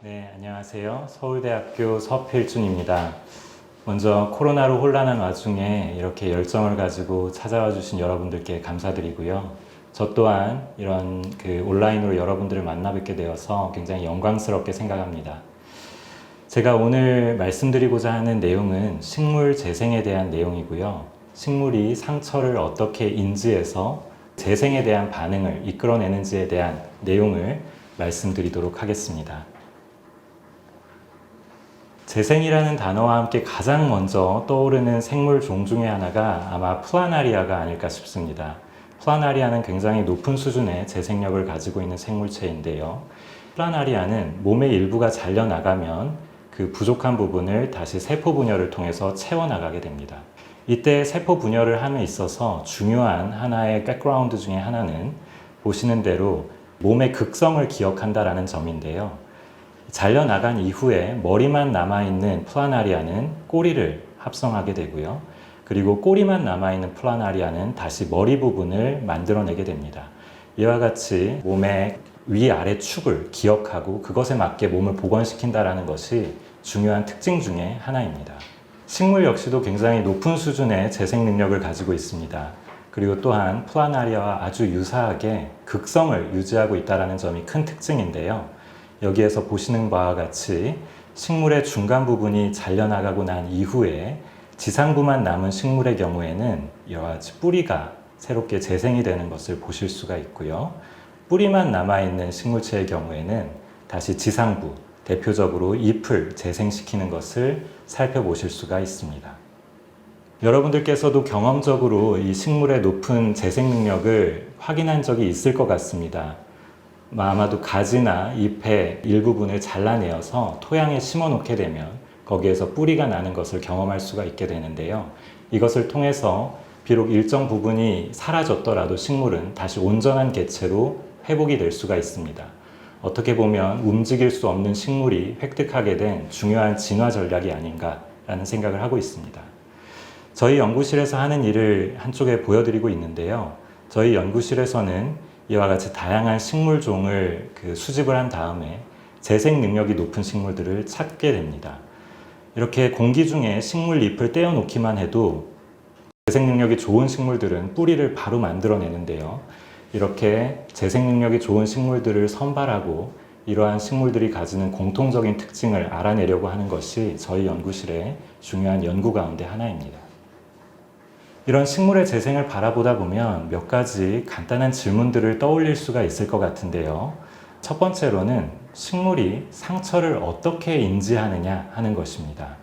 네, 안녕하세요. 서울대학교 서필준입니다. 먼저 코로나로 혼란한 와중에 이렇게 열정을 가지고 찾아와 주신 여러분들께 감사드리고요. 저 또한 이런 온라인으로 여러분들을 만나 뵙게 되어서 굉장히 영광스럽게 생각합니다. 제가 오늘 말씀드리고자 하는 내용은 식물 재생에 대한 내용이고요. 식물이 상처를 어떻게 인지해서 재생에 대한 반응을 이끌어내는지에 대한 내용을 말씀드리도록 하겠습니다. 재생이라는 단어와 함께 가장 먼저 떠오르는 생물 종 중에 하나가 아마 플라나리아가 아닐까 싶습니다. 플라나리아는 굉장히 높은 수준의 재생력을 가지고 있는 생물체인데요. 플라나리아는 몸의 일부가 잘려나가면 그 부족한 부분을 다시 세포 분열을 통해서 채워나가게 됩니다. 이때 세포 분열을 함에 있어서 중요한 하나의 백그라운드 중에 하나는 보시는 대로 몸의 극성을 기억한다라는 점인데요. 잘려나간 이후에 머리만 남아있는 플라나리아는 꼬리를 합성하게 되고요. 그리고 꼬리만 남아있는 플라나리아는 다시 머리 부분을 만들어내게 됩니다. 이와 같이 몸의 위아래 축을 기억하고 그것에 맞게 몸을 복원시킨다는 것이 중요한 특징 중에 하나입니다. 식물 역시도 굉장히 높은 수준의 재생 능력을 가지고 있습니다. 그리고 또한 플라나리아와 아주 유사하게 극성을 유지하고 있다는 점이 큰 특징인데요. 여기에서 보시는 바와 같이 식물의 중간 부분이 잘려나가고 난 이후에 지상부만 남은 식물의 경우에는 이와 같이 뿌리가 새롭게 재생이 되는 것을 보실 수가 있고요. 뿌리만 남아있는 식물체의 경우에는 다시 지상부, 대표적으로 잎을 재생시키는 것을 살펴보실 수가 있습니다. 여러분들께서도 경험적으로 이 식물의 높은 재생 능력을 확인한 적이 있을 것 같습니다. 아마도 가지나 잎의 일부분을 잘라내어서 토양에 심어 놓게 되면 거기에서 뿌리가 나는 것을 경험할 수가 있게 되는데요. 이것을 통해서 비록 일정 부분이 사라졌더라도 식물은 다시 온전한 개체로 회복이 될 수가 있습니다. 어떻게 보면 움직일 수 없는 식물이 획득하게 된 중요한 진화 전략이 아닌가라는 생각을 하고 있습니다. 저희 연구실에서 하는 일을 한쪽에 보여드리고 있는데요. 저희 연구실에서는 이와 같이 다양한 식물종을 수집을 한 다음에 재생 능력이 높은 식물들을 찾게 됩니다. 이렇게 공기 중에 식물 잎을 떼어 놓기만 해도 재생 능력이 좋은 식물들은 뿌리를 바로 만들어내는데요. 이렇게 재생 능력이 좋은 식물들을 선발하고 이러한 식물들이 가지는 공통적인 특징을 알아내려고 하는 것이 저희 연구실의 중요한 연구 가운데 하나입니다. 이런 식물의 재생을 바라보다 보면 몇 가지 간단한 질문들을 떠올릴 수가 있을 것 같은데요. 첫 번째로는 식물이 상처를 어떻게 인지하느냐 하는 것입니다.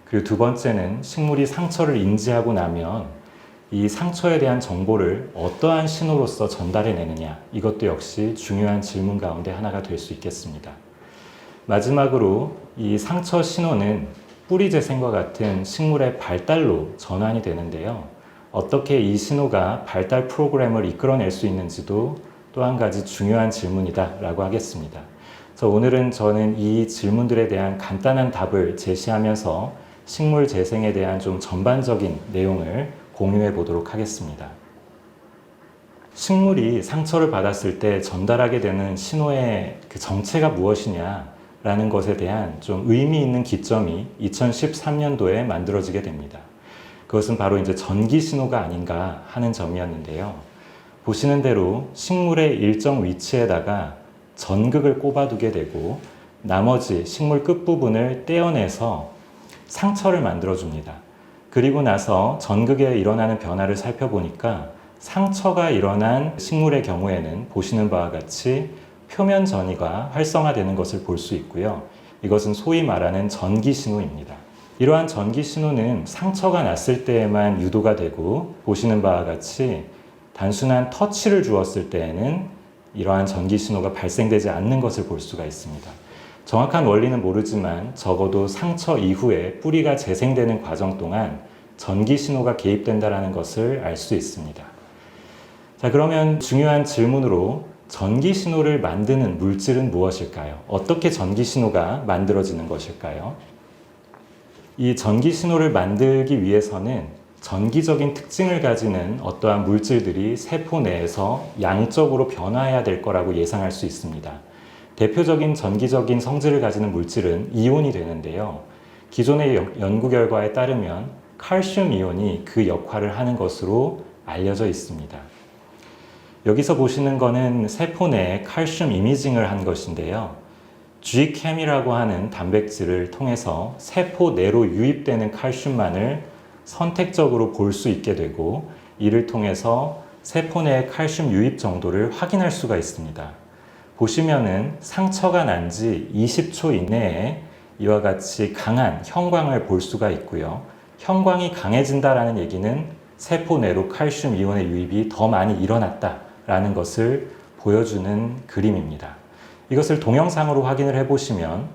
그리고 두 번째는 식물이 상처를 인지하고 나면 이 상처에 대한 정보를 어떠한 신호로서 전달해내느냐, 이것도 역시 중요한 질문 가운데 하나가 될 수 있겠습니다. 마지막으로 이 상처 신호는 뿌리 재생과 같은 식물의 발달로 전환이 되는데요. 어떻게 이 신호가 발달 프로그램을 이끌어낼 수 있는지도 또 한 가지 중요한 질문이다 라고 하겠습니다. 그래서 오늘은 저는 이 질문들에 대한 간단한 답을 제시하면서 식물 재생에 대한 좀 전반적인 내용을 공유해 보도록 하겠습니다. 식물이 상처를 받았을 때 전달하게 되는 신호의 정체가 무엇이냐 라는 것에 대한 좀 의미 있는 기점이 2013년도에 만들어지게 됩니다. 그것은 바로 이제 전기 신호가 아닌가 하는 점이었는데요. 보시는 대로 식물의 일정 위치에다가 전극을 꼽아두게 되고 나머지 식물 끝부분을 떼어내서 상처를 만들어줍니다. 그리고 나서 전극에 일어나는 변화를 살펴보니까 상처가 일어난 식물의 경우에는 보시는 바와 같이 표면 전이가 활성화되는 것을 볼 수 있고요. 이것은 소위 말하는 전기 신호입니다. 이러한 전기 신호는 상처가 났을 때에만 유도가 되고 보시는 바와 같이 단순한 터치를 주었을 때에는 이러한 전기 신호가 발생되지 않는 것을 볼 수가 있습니다. 정확한 원리는 모르지만 적어도 상처 이후에 뿌리가 재생되는 과정 동안 전기 신호가 개입된다는 것을 알 수 있습니다. 자, 그러면 중요한 질문으로 전기 신호를 만드는 물질은 무엇일까요? 어떻게 전기 신호가 만들어지는 것일까요? 이 전기 신호를 만들기 위해서는 전기적인 특징을 가지는 어떠한 물질들이 세포 내에서 양적으로 변화해야 될 거라고 예상할 수 있습니다. 대표적인 전기적인 성질을 가지는 물질은 이온이 되는데요. 기존의 연구 결과에 따르면 칼슘 이온이 그 역할을 하는 것으로 알려져 있습니다. 여기서 보시는 거는 세포 내에 칼슘 이미징을 한 것인데요. Gchem이라고 하는 단백질을 통해서 세포 내로 유입되는 칼슘만을 선택적으로 볼 수 있게 되고, 이를 통해서 세포 내의 칼슘 유입 정도를 확인할 수가 있습니다. 보시면은 상처가 난 지 20초 이내에 이와 같이 강한 형광을 볼 수가 있고요. 형광이 강해진다라는 얘기는 세포 내로 칼슘 이온의 유입이 더 많이 일어났다라는 것을 보여주는 그림입니다. 이것을 동영상으로 확인을 해보시면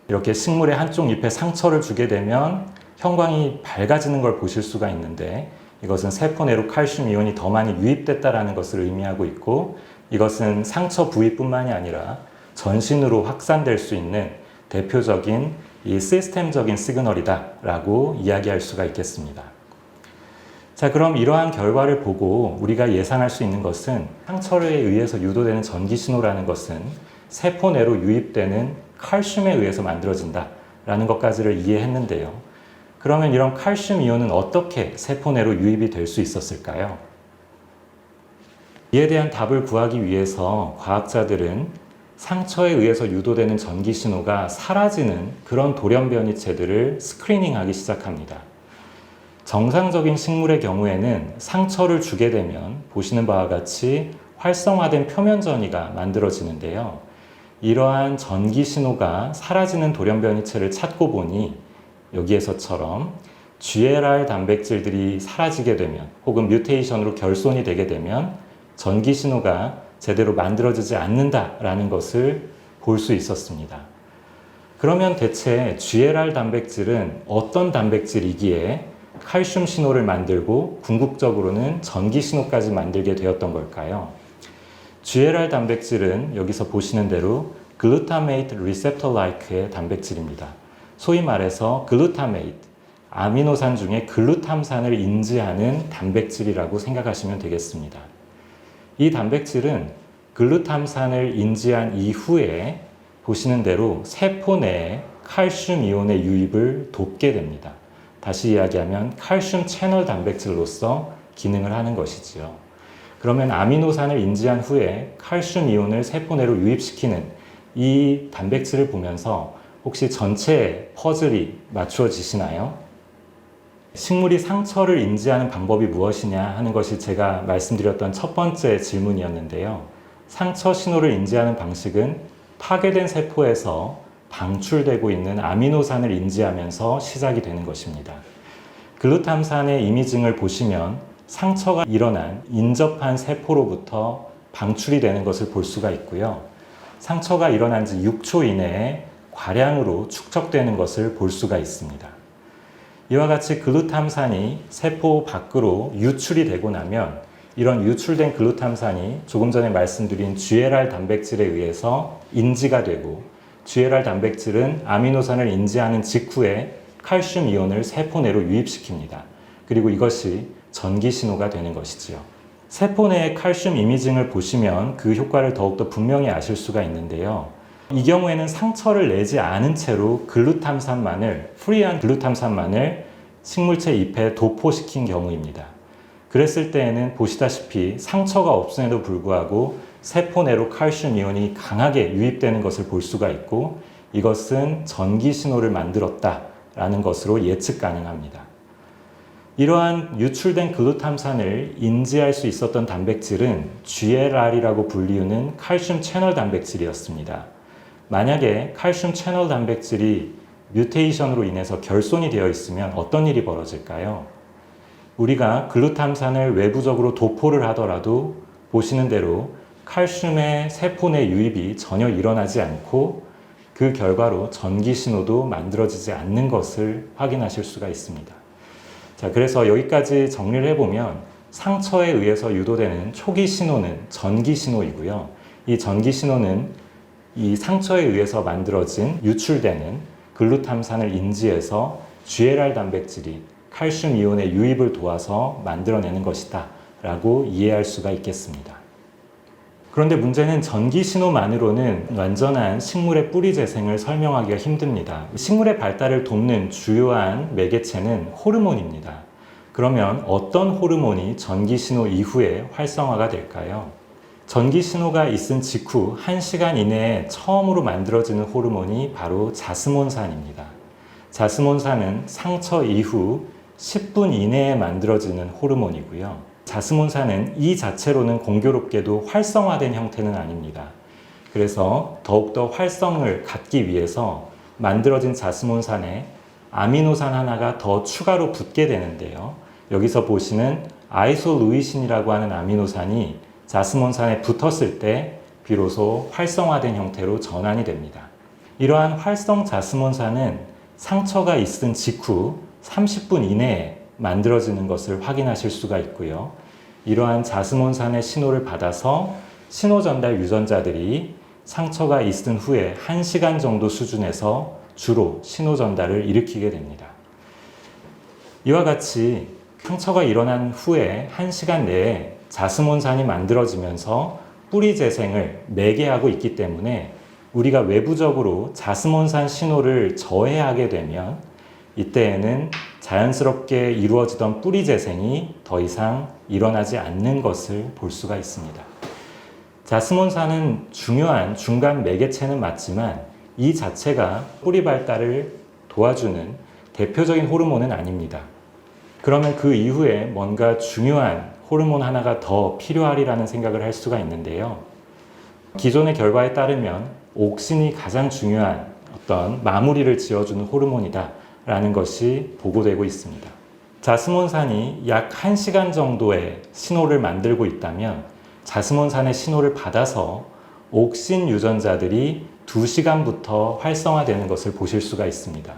이렇게 식물의 한쪽 잎에 상처를 주게 되면 형광이 밝아지는 걸 보실 수가 있는데, 이것은 세포 내로 칼슘 이온이 더 많이 유입됐다라는 것을 의미하고 있고, 이것은 상처 부위뿐만이 아니라 전신으로 확산될 수 있는 대표적인 이 시스템적인 시그널이다라고 이야기할 수가 있겠습니다. 자, 그럼 이러한 결과를 보고 우리가 예상할 수 있는 것은 상처에 의해서 유도되는 전기 신호라는 것은 세포 내로 유입되는 칼슘에 의해서 만들어진다라는 것까지를 이해했는데요. 그러면 이런 칼슘 이온은 어떻게 세포 내로 유입이 될 수 있었을까요? 이에 대한 답을 구하기 위해서 과학자들은 상처에 의해서 유도되는 전기 신호가 사라지는 그런 돌연변이체들을 스크리닝하기 시작합니다. 정상적인 식물의 경우에는 상처를 주게 되면 보시는 바와 같이 활성화된 표면 전이가 만들어지는데요. 이러한 전기 신호가 사라지는 돌연변이체를 찾고 보니 여기에서처럼 GLR 단백질들이 사라지게 되면, 혹은 뮤테이션으로 결손이 되게 되면 전기 신호가 제대로 만들어지지 않는다라는 것을 볼 수 있었습니다. 그러면 대체 GLR 단백질은 어떤 단백질이기에 칼슘 신호를 만들고 궁극적으로는 전기 신호까지 만들게 되었던 걸까요? GLR 단백질은 여기서 보시는 대로 글루타메이트 리셉터 라이크의 단백질입니다. 소위 말해서 글루타메이트, 아미노산 중에 글루탐산을 인지하는 단백질이라고 생각하시면 되겠습니다. 이 단백질은 글루탐산을 인지한 이후에 보시는 대로 세포 내에 칼슘 이온의 유입을 돕게 됩니다. 다시 이야기하면 칼슘 채널 단백질로서 기능을 하는 것이지요. 그러면 아미노산을 인지한 후에 칼슘 이온을 세포 내로 유입시키는 이 단백질을 보면서 혹시 전체 퍼즐이 맞추어지시나요? 식물이 상처를 인지하는 방법이 무엇이냐 하는 것이 제가 말씀드렸던 첫 번째 질문이었는데요. 상처 신호를 인지하는 방식은 파괴된 세포에서 방출되고 있는 아미노산을 인지하면서 시작이 되는 것입니다. 글루탐산의 이미징을 보시면 상처가 일어난 인접한 세포로부터 방출이 되는 것을 볼 수가 있고요. 상처가 일어난 지 6초 이내에 과량으로 축적되는 것을 볼 수가 있습니다. 이와 같이 글루탐산이 세포 밖으로 유출이 되고 나면 이런 유출된 글루탐산이 조금 전에 말씀드린 GLR 단백질에 의해서 인지가 되고, GLR 단백질은 아미노산을 인지하는 직후에 칼슘 이온을 세포 내로 유입시킵니다. 그리고 이것이 전기 신호가 되는 것이지요. 세포 내의 칼슘 이미징을 보시면 그 효과를 더욱더 분명히 아실 수가 있는데요. 이 경우에는 상처를 내지 않은 채로 글루탐산만을, 프리한 글루탐산만을 식물체 잎에 도포시킨 경우입니다. 그랬을 때에는 보시다시피 상처가 없음에도 불구하고 세포 내로 칼슘 이온이 강하게 유입되는 것을 볼 수가 있고, 이것은 전기 신호를 만들었다라는 것으로 예측 가능합니다. 이러한 유출된 글루탐산을 인지할 수 있었던 단백질은 GLR이라고 불리우는 칼슘 채널 단백질이었습니다. 만약에 칼슘 채널 단백질이 뮤테이션으로 인해서 결손이 되어 있으면 어떤 일이 벌어질까요? 우리가 글루탐산을 외부적으로 도포를 하더라도 보시는 대로 칼슘의 세포 내 유입이 전혀 일어나지 않고, 그 결과로 전기 신호도 만들어지지 않는 것을 확인하실 수가 있습니다. 자, 그래서 여기까지 정리를 해보면 상처에 의해서 유도되는 초기 신호는 전기 신호이고요. 이 전기 신호는 이 상처에 의해서 만들어진 유출되는 글루탐산을 인지해서 GLR 단백질이 칼슘 이온의 유입을 도와서 만들어내는 것이다 라고 이해할 수가 있겠습니다. 그런데 문제는 전기 신호만으로는 완전한 식물의 뿌리 재생을 설명하기가 힘듭니다. 식물의 발달을 돕는 주요한 매개체는 호르몬입니다. 그러면 어떤 호르몬이 전기 신호 이후에 활성화가 될까요? 전기 신호가 있은 직후 1시간 이내에 처음으로 만들어지는 호르몬이 바로 자스몬산입니다. 자스몬산은 상처 이후 10분 이내에 만들어지는 호르몬이고요. 자스몬산은 이 자체로는 공교롭게도 활성화된 형태는 아닙니다. 그래서 더욱더 활성을 갖기 위해서 만들어진 자스몬산에 아미노산 하나가 더 추가로 붙게 되는데요. 여기서 보시는 아이솔루이신이라고 하는 아미노산이 자스몬산에 붙었을 때 비로소 활성화된 형태로 전환이 됩니다. 이러한 활성 자스몬산은 상처가 있은 직후 30분 이내에 만들어지는 것을 확인하실 수가 있고요. 이러한 자스몬산의 신호를 받아서 신호 전달 유전자들이 상처가 있은 후에 1시간 정도 수준에서 주로 신호 전달을 일으키게 됩니다. 이와 같이 상처가 일어난 후에 1시간 내에 자스몬산이 만들어지면서 뿌리 재생을 매개하고 있기 때문에 우리가 외부적으로 자스몬산 신호를 저해하게 되면 이때에는 자연스럽게 이루어지던 뿌리 재생이 더 이상 일어나지 않는 것을 볼 수가 있습니다. 자스몬산은 중요한 중간 매개체는 맞지만 이 자체가 뿌리 발달을 도와주는 대표적인 호르몬은 아닙니다. 그러면 그 이후에 뭔가 중요한 호르몬 하나가 더 필요하리라는 생각을 할 수가 있는데요. 기존의 결과에 따르면 옥신이 가장 중요한 어떤 마무리를 지어주는 호르몬이다 라는 것이 보고되고 있습니다. 자스몬산이 약 1시간 정도의 신호를 만들고 있다면 자스몬산의 신호를 받아서 옥신 유전자들이 2시간부터 활성화되는 것을 보실 수가 있습니다.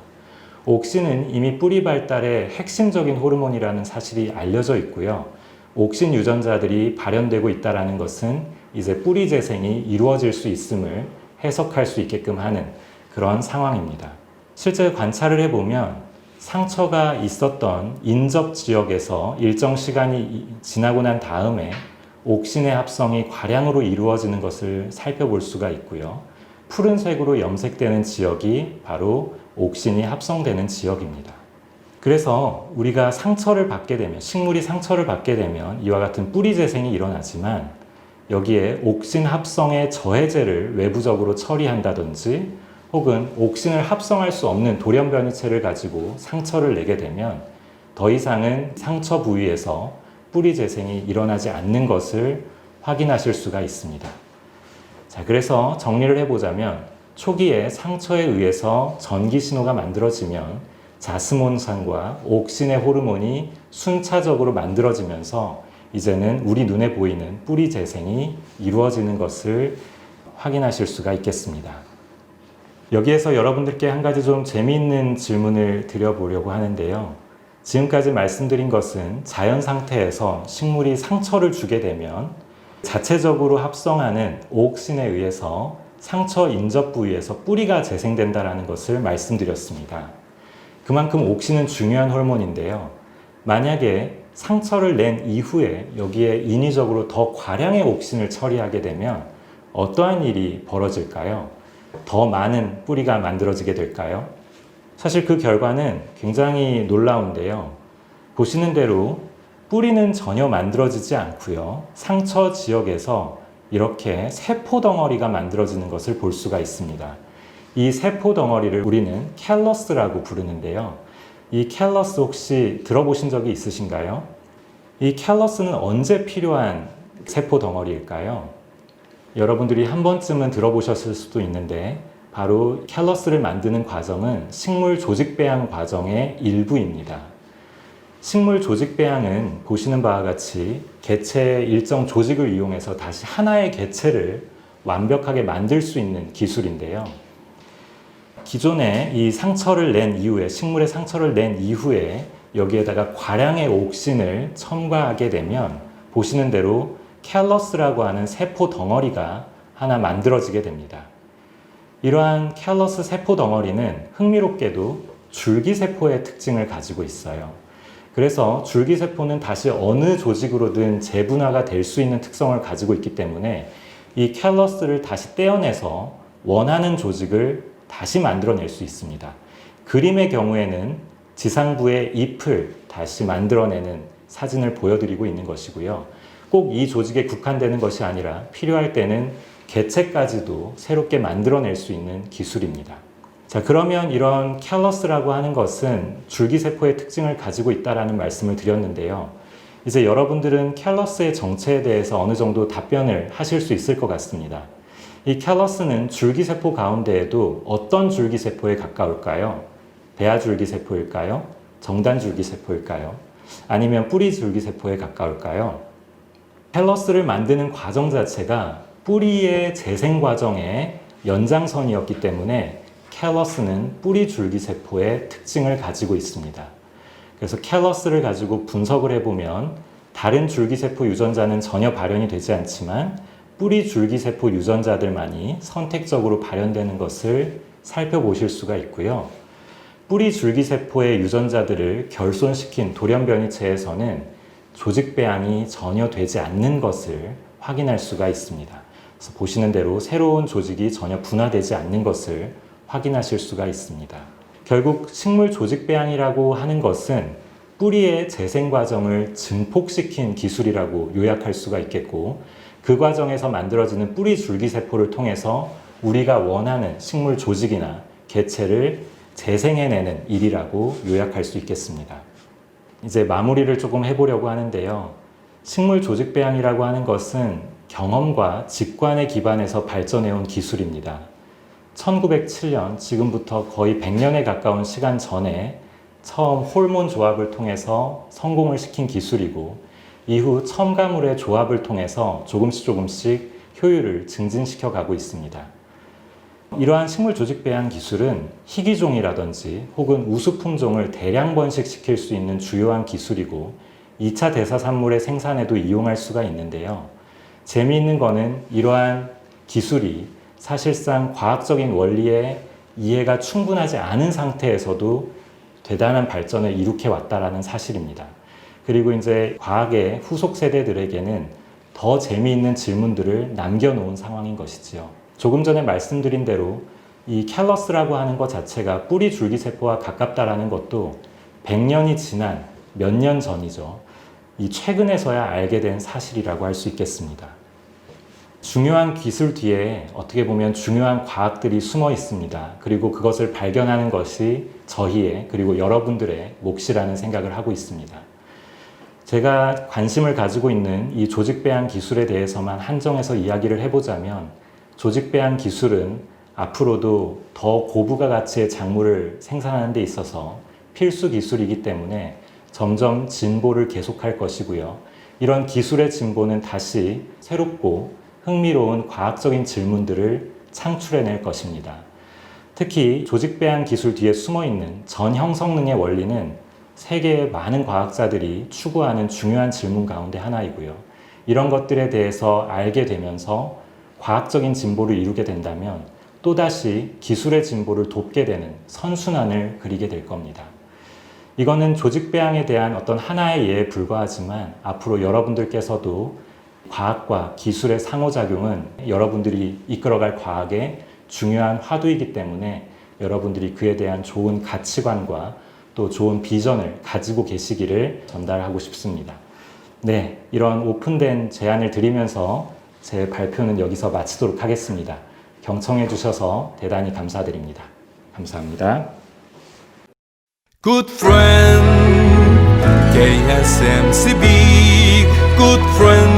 옥신은 이미 뿌리 발달의 핵심적인 호르몬이라는 사실이 알려져 있고요. 옥신 유전자들이 발현되고 있다는 것은 이제 뿌리 재생이 이루어질 수 있음을 해석할 수 있게끔 하는 그런 상황입니다. 실제 관찰을 해보면 상처가 있었던 인접 지역에서 일정 시간이 지나고 난 다음에 옥신의 합성이 과량으로 이루어지는 것을 살펴볼 수가 있고요. 푸른색으로 염색되는 지역이 바로 옥신이 합성되는 지역입니다. 그래서 우리가 상처를 받게 되면, 식물이 상처를 받게 되면 이와 같은 뿌리 재생이 일어나지만 여기에 옥신 합성의 저해제를 외부적으로 처리한다든지 혹은 옥신을 합성할 수 없는 돌연변이체를 가지고 상처를 내게 되면 더 이상은 상처 부위에서 뿌리 재생이 일어나지 않는 것을 확인하실 수가 있습니다. 자, 그래서 정리를 해보자면 초기에 상처에 의해서 전기 신호가 만들어지면 자스몬산과 옥신의 호르몬이 순차적으로 만들어지면서 이제는 우리 눈에 보이는 뿌리 재생이 이루어지는 것을 확인하실 수가 있겠습니다. 여기에서 여러분들께 한 가지 좀 재미있는 질문을 드려보려고 하는데요. 지금까지 말씀드린 것은 자연 상태에서 식물이 상처를 주게 되면 자체적으로 합성하는 옥신에 의해서 상처 인접 부위에서 뿌리가 재생된다는 것을 말씀드렸습니다. 그만큼 옥신은 중요한 호르몬인데요. 만약에 상처를 낸 이후에 여기에 인위적으로 더 과량의 옥신을 처리하게 되면 어떠한 일이 벌어질까요? 더 많은 뿌리가 만들어지게 될까요? 사실 그 결과는 굉장히 놀라운데요. 보시는 대로 뿌리는 전혀 만들어지지 않고요. 상처 지역에서 이렇게 세포 덩어리가 만들어지는 것을 볼 수가 있습니다. 이 세포 덩어리를 우리는 캘러스라고 부르는데요. 이 캘러스 혹시 들어보신 적이 있으신가요? 이 캘러스는 언제 필요한 세포 덩어리일까요? 여러분들이 한 번쯤은 들어보셨을 수도 있는데 바로 캘러스를 만드는 과정은 식물 조직 배양 과정의 일부입니다. 식물 조직 배양은 보시는 바와 같이 개체의 일정 조직을 이용해서 다시 하나의 개체를 완벽하게 만들 수 있는 기술인데요. 기존에 이 상처를 낸 이후에, 식물의 상처를 낸 이후에 여기에다가 과량의 옥신을 첨가하게 되면 보시는 대로 캘러스라고 하는 세포 덩어리가 하나 만들어지게 됩니다. 이러한 캘러스 세포 덩어리는 흥미롭게도 줄기세포의 특징을 가지고 있어요. 그래서 줄기세포는 다시 어느 조직으로든 재분화가 될 수 있는 특성을 가지고 있기 때문에 이 캘러스를 다시 떼어내서 원하는 조직을 다시 만들어낼 수 있습니다. 그림의 경우에는 지상부의 잎을 다시 만들어내는 사진을 보여드리고 있는 것이고요. 꼭 이 조직에 국한되는 것이 아니라 필요할 때는 개체까지도 새롭게 만들어낼 수 있는 기술입니다. 자, 그러면 이런 캘러스라고 하는 것은 줄기세포의 특징을 가지고 있다는 말씀을 드렸는데요. 이제 여러분들은 캘러스의 정체에 대해서 어느 정도 답변을 하실 수 있을 것 같습니다. 이 캘러스는 줄기세포 가운데에도 어떤 줄기세포에 가까울까요? 배아줄기세포일까요? 정단줄기세포일까요? 아니면 뿌리줄기세포에 가까울까요? 캘러스를 만드는 과정 자체가 뿌리의 재생 과정의 연장선이었기 때문에 캘러스는 뿌리줄기세포의 특징을 가지고 있습니다. 그래서 캘러스를 가지고 분석을 해보면 다른 줄기세포 유전자는 전혀 발현이 되지 않지만 뿌리줄기세포 유전자들만이 선택적으로 발현되는 것을 살펴보실 수가 있고요. 뿌리줄기세포의 유전자들을 결손시킨 돌연변이체에서는 조직 배양이 전혀 되지 않는 것을 확인할 수가 있습니다. 그래서 보시는 대로 새로운 조직이 전혀 분화되지 않는 것을 확인하실 수가 있습니다. 결국 식물 조직 배양이라고 하는 것은 뿌리의 재생 과정을 증폭시킨 기술이라고 요약할 수가 있겠고, 그 과정에서 만들어지는 뿌리 줄기세포를 통해서 우리가 원하는 식물 조직이나 개체를 재생해내는 일이라고 요약할 수 있겠습니다. 이제 마무리를 조금 해보려고 하는데요. 식물 조직 배양이라고 하는 것은 경험과 직관에 기반해서 발전해온 기술입니다. 1907년, 지금부터 거의 100년에 가까운 시간 전에 처음 호르몬 조합을 통해서 성공을 시킨 기술이고, 이후 첨가물의 조합을 통해서 조금씩 효율을 증진시켜 가고 있습니다. 이러한 식물 조직 배양 기술은 희귀종이라든지 혹은 우수품종을 대량 번식시킬 수 있는 주요한 기술이고 2차 대사 산물의 생산에도 이용할 수가 있는데요. 재미있는 거는 이러한 기술이 사실상 과학적인 원리의 이해가 충분하지 않은 상태에서도 대단한 발전을 이룩해 왔다라는 사실입니다. 그리고 이제 과학의 후속 세대들에게는 더 재미있는 질문들을 남겨놓은 상황인 것이지요. 조금 전에 말씀드린 대로 이 캘러스라고 하는 것 자체가 뿌리 줄기세포와 가깝다라는 것도 100년이 지난 몇 년 전이죠. 이 최근에서야 알게 된 사실이라고 할 수 있겠습니다. 중요한 기술 뒤에 어떻게 보면 중요한 과학들이 숨어 있습니다. 그리고 그것을 발견하는 것이 저희의 그리고 여러분들의 몫이라는 생각을 하고 있습니다. 제가 관심을 가지고 있는 이 조직 배양 기술에 대해서만 한정해서 이야기를 해보자면 조직 배양 기술은 앞으로도 더 고부가 가치의 작물을 생산하는 데 있어서 필수 기술이기 때문에 점점 진보를 계속할 것이고요. 이런 기술의 진보는 다시 새롭고 흥미로운 과학적인 질문들을 창출해낼 것입니다. 특히 조직 배양 기술 뒤에 숨어있는 전형 성능의 원리는 세계의 많은 과학자들이 추구하는 중요한 질문 가운데 하나이고요. 이런 것들에 대해서 알게 되면서 과학적인 진보를 이루게 된다면 또다시 기술의 진보를 돕게 되는 선순환을 그리게 될 겁니다. 이거는 조직 배양에 대한 어떤 하나의 예에 불과하지만 앞으로 여러분들께서도 과학과 기술의 상호작용은 여러분들이 이끌어갈 과학의 중요한 화두이기 때문에 여러분들이 그에 대한 좋은 가치관과 또 좋은 비전을 가지고 계시기를 전달하고 싶습니다. 네, 이런 오픈된 제안을 드리면서 제 발표는 여기서 마치도록 하겠습니다. 경청해 주셔서 대단히 감사드립니다. 감사합니다. Good friend, KSMCB, good friend.